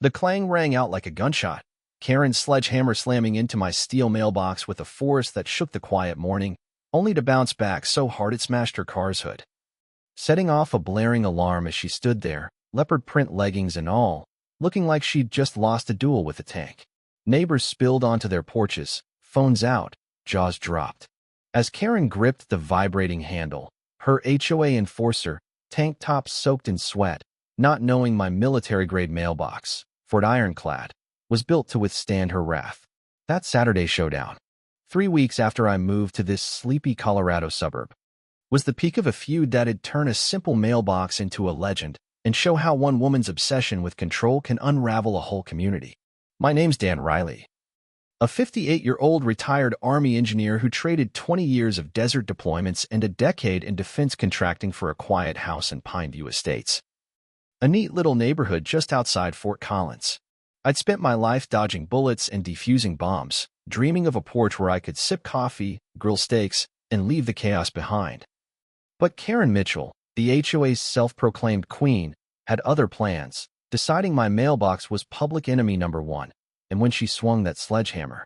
The clang rang out like a gunshot, Karen's sledgehammer slamming into my steel mailbox with a force that shook the quiet morning, only to bounce back so hard it smashed her car's hood, setting off a blaring alarm as she stood there, leopard print leggings and all, looking like she'd just lost a duel with a tank. Neighbors spilled onto their porches, phones out, jaws dropped. As Karen gripped the vibrating handle, her HOA enforcer, tank top soaked in sweat, not knowing my military-grade mailbox, Fort Ironclad, was built to withstand her wrath. That Saturday showdown, 3 weeks after I moved to this sleepy Colorado suburb, was the peak of a feud that'd turn a simple mailbox into a legend and show how one woman's obsession with control can unravel a whole community. My name's Dan Riley, a 58-year-old retired Army engineer who traded 20 years of desert deployments and a decade in defense contracting for a quiet house in Pineview Estates, a neat little neighborhood just outside Fort Collins. I'd spent my life dodging bullets and defusing bombs, dreaming of a porch where I could sip coffee, grill steaks, and leave the chaos behind. But Karen Mitchell, the HOA's self-proclaimed queen, had other plans, deciding my mailbox was public enemy number one. And when she swung that sledgehammer,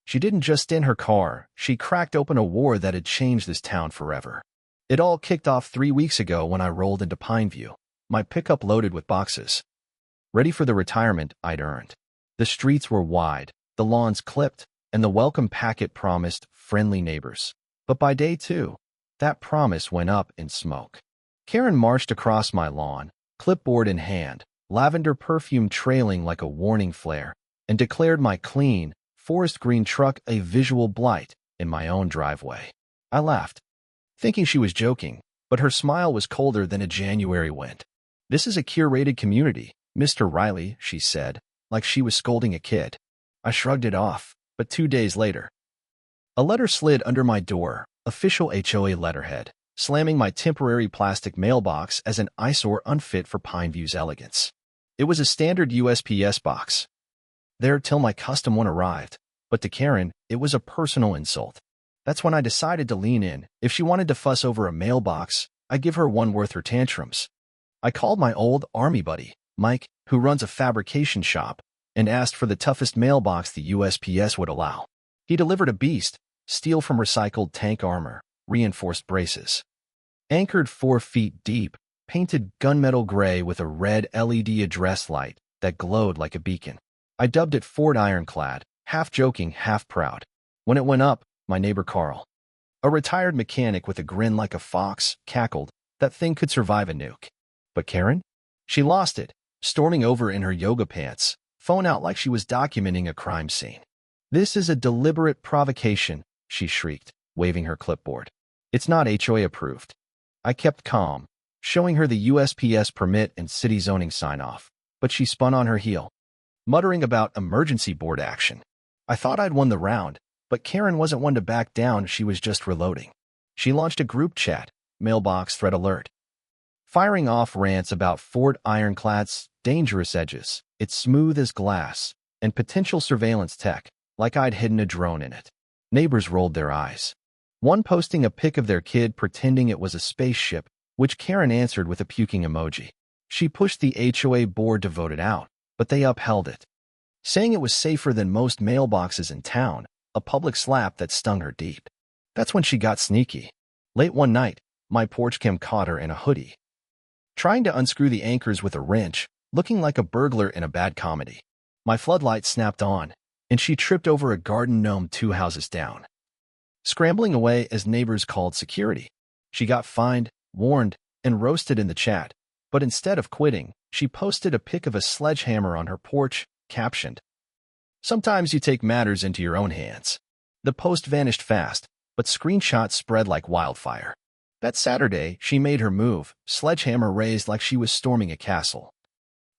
she didn't just in her car, she cracked open a war that had changed this town forever. It all kicked off 3 weeks ago when I rolled into Pineview, my pickup loaded with boxes, ready for the retirement I'd earned. The streets were wide, the lawns clipped, and the welcome packet promised friendly neighbors. But by day 2, that promise went up in smoke. Karen marched across my lawn, clipboard in hand, lavender perfume trailing like a warning flare, and declared my clean, forest green truck a visual blight in my own driveway. I laughed, thinking she was joking, but her smile was colder than a January wind. "This is a curated community, Mr. Riley," she said, like she was scolding a kid. I shrugged it off, but 2 days later, a letter slid under my door, official HOA letterhead, slamming my temporary plastic mailbox as an eyesore unfit for Pineview's elegance. It was a standard USPS box, there till my custom one arrived, but to Karen, it was a personal insult. That's when I decided to lean in. If she wanted to fuss over a mailbox, I'd give her one worth her tantrums. I called my old Army buddy, Mike, who runs a fabrication shop, and asked for the toughest mailbox the USPS would allow. He delivered a beast, steel from recycled tank armor, reinforced braces, anchored 4 feet deep, painted gunmetal gray with a red LED address light that glowed like a beacon. I dubbed it Fort Ironclad, half joking, half proud. When it went up, my neighbor Carl, a retired mechanic with a grin like a fox, cackled, "That thing could survive a nuke." But Karen? She lost it, storming over in her yoga pants, phone out like she was documenting a crime scene. "This is a deliberate provocation," she shrieked, waving her clipboard. "It's not HOA approved." I kept calm, showing her the USPS permit and city zoning sign-off, but she spun on her heel, muttering about emergency board action. I thought I'd won the round, but Karen wasn't one to back down, she was just reloading. She launched a group chat, mailbox threat alert, firing off rants about Fort Ironclad's dangerous edges, its smooth as glass, and potential surveillance tech, like I'd hidden a drone in it. Neighbors rolled their eyes, one posting a pic of their kid pretending it was a spaceship, which Karen answered with a puking emoji. She pushed the HOA board to vote it out, but they upheld it, saying it was safer than most mailboxes in town, a public slap that stung her deep. That's when she got sneaky. Late one night, my porch cam caught her in a hoodie, trying to unscrew the anchors with a wrench, looking like a burglar in a bad comedy. My floodlight snapped on, and she tripped over a garden gnome 2 houses down, scrambling away as neighbors called security. She got fined, warned, and roasted in the chat, but instead of quitting, she posted a pic of a sledgehammer on her porch, captioned, "Sometimes you take matters into your own hands." The post vanished fast, but screenshots spread like wildfire. That Saturday, she made her move, sledgehammer raised like she was storming a castle,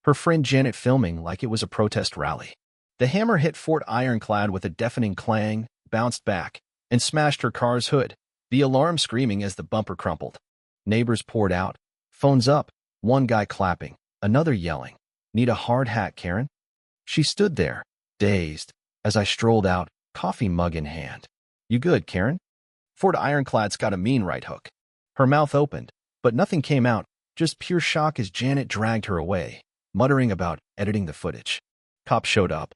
her friend Janet filming like it was a protest rally. The hammer hit Fort Ironclad with a deafening clang, bounced back, and smashed her car's hood, the alarm screaming as the bumper crumpled. Neighbors poured out, phones up, one guy clapping, another yelling, "Need a hard hat, Karen?" She stood there, dazed, as I strolled out, coffee mug in hand. "You good, Karen?" Fort Ironclad's got a mean right hook. Her mouth opened, but nothing came out, just pure shock as Janet dragged her away, muttering about editing the footage. Cop showed up,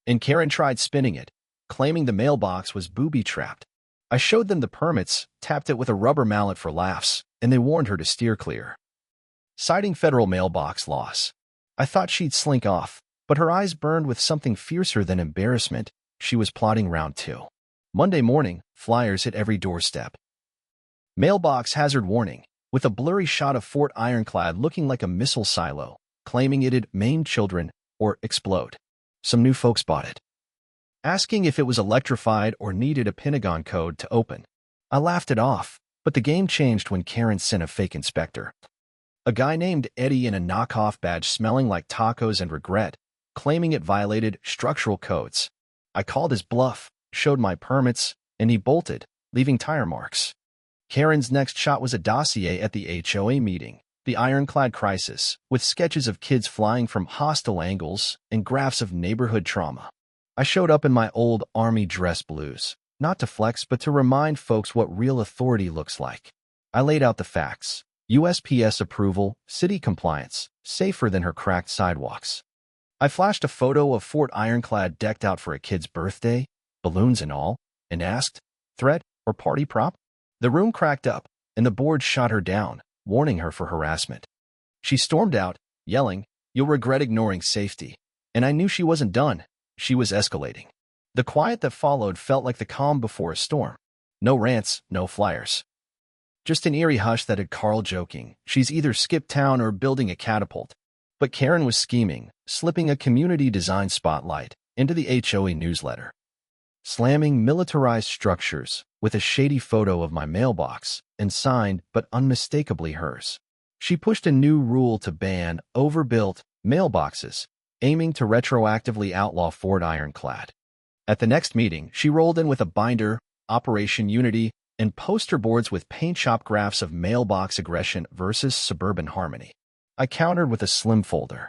and Karen tried spinning it, claiming the mailbox was booby-trapped. I showed them the permits, tapped it with a rubber mallet for laughs, and they warned her to steer clear. Citing federal mailbox laws. I thought she'd slink off, but her eyes burned with something fiercer than embarrassment. She was plotting round 2. Monday morning, flyers hit every doorstep. Mailbox hazard warning, with a blurry shot of Fort Ironclad looking like a missile silo, claiming it'd maim children or explode. Some new folks bought it, asking if it was electrified or needed a Pentagon code to open. I laughed it off, but the game changed when Karen sent a fake inspector. A guy named Eddie in a knockoff badge smelling like tacos and regret, claiming it violated structural codes. I called his bluff, showed my permits, and he bolted, leaving tire marks. Karen's next shot was a dossier at the HOA meeting, the Ironclad Crisis, with sketches of kids flying from hostile angles and graphs of neighborhood trauma. I showed up in my old army dress blues, not to flex but to remind folks what real authority looks like. I laid out the facts. USPS approval, city compliance, safer than her cracked sidewalks. I flashed a photo of Fort Ironclad decked out for a kid's birthday, balloons and all, and asked, threat or party prop? The room cracked up, and the board shot her down, warning her for harassment. She stormed out, yelling, "You'll regret ignoring safety." And I knew she wasn't done. She was escalating. The quiet that followed felt like the calm before a storm. No rants, no flyers. Just an eerie hush that had Carl joking, "She's either skipped town or building a catapult." But Karen was scheming, slipping a community design spotlight into the HOA newsletter. Slamming militarized structures with a shady photo of my mailbox and signed but unmistakably hers. She pushed a new rule to ban overbuilt mailboxes, aiming to retroactively outlaw Fort Ironclad. At the next meeting, she rolled in with a binder, Operation Unity, and poster boards with paint shop graphs of mailbox aggression versus suburban harmony. I countered with a slim folder.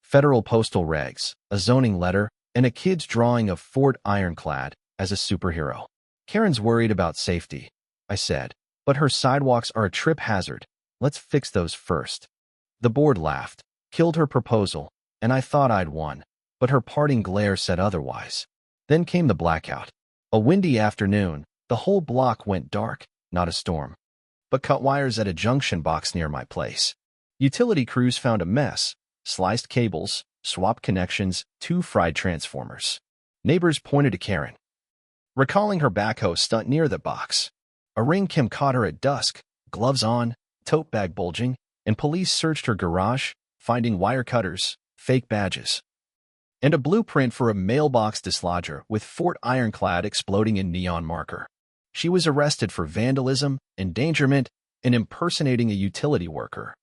Federal postal regs, a zoning letter, and a kid's drawing of Fort Ironclad as a superhero. Karen's worried about safety, I said, but her sidewalks are a trip hazard. Let's fix those first. The board laughed, killed her proposal, and I thought I'd won, but her parting glare said otherwise. Then came the blackout. A windy afternoon, the whole block went dark, not a storm, but cut wires at a junction box near my place. Utility crews found a mess, sliced cables, swapped connections, 2 fried transformers. Neighbors pointed to Karen, recalling her backhoe stunt near the box. A ring Kim caught her at dusk, gloves on, tote bag bulging, and police searched her garage, finding wire cutters, fake badges, and a blueprint for a mailbox dislodger with Fort Ironclad exploding in neon marker. She was arrested for vandalism, endangerment, and impersonating a utility worker,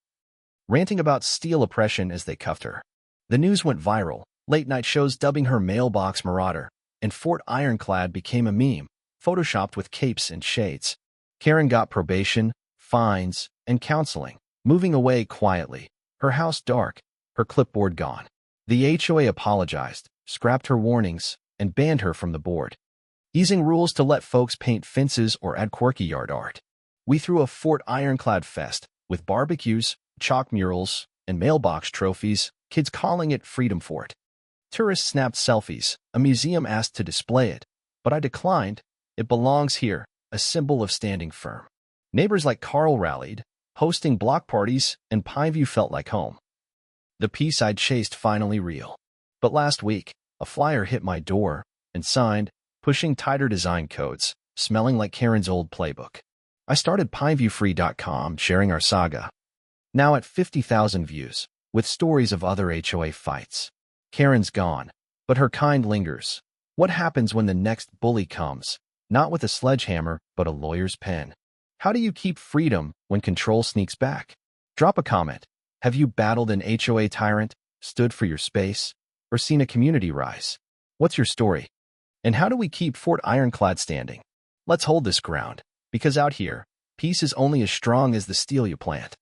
ranting about steel oppression as they cuffed her. The news went viral, late-night shows dubbing her mailbox marauder, and Fort Ironclad became a meme, photoshopped with capes and shades. Karen got probation, fines, and counseling, moving away quietly, her house dark, her clipboard gone. The HOA apologized, scrapped her warnings, and banned her from the board, easing rules to let folks paint fences or add quirky yard art. We threw a Fort Ironclad fest, with barbecues, chalk murals, and mailbox trophies, kids calling it Freedom Fort. Tourists snapped selfies, a museum asked to display it, but I declined. It belongs here, a symbol of standing firm. Neighbors like Carl rallied, hosting block parties, and Pineview felt like home. The peace I'd chased finally real. But last week, a flyer hit my door, and signed, pushing tighter design codes, smelling like Karen's old playbook. I started PineviewFree.com sharing our saga, now at 50,000 views, with stories of other HOA fights. Karen's gone, but her kind lingers. What happens when the next bully comes, not with a sledgehammer, but a lawyer's pen? How do you keep freedom when control sneaks back? Drop a comment. Have you battled an HOA tyrant, stood for your space, or seen a community rise? What's your story? And how do we keep Fort Ironclad standing? Let's hold this ground, because out here, peace is only as strong as the steel you plant.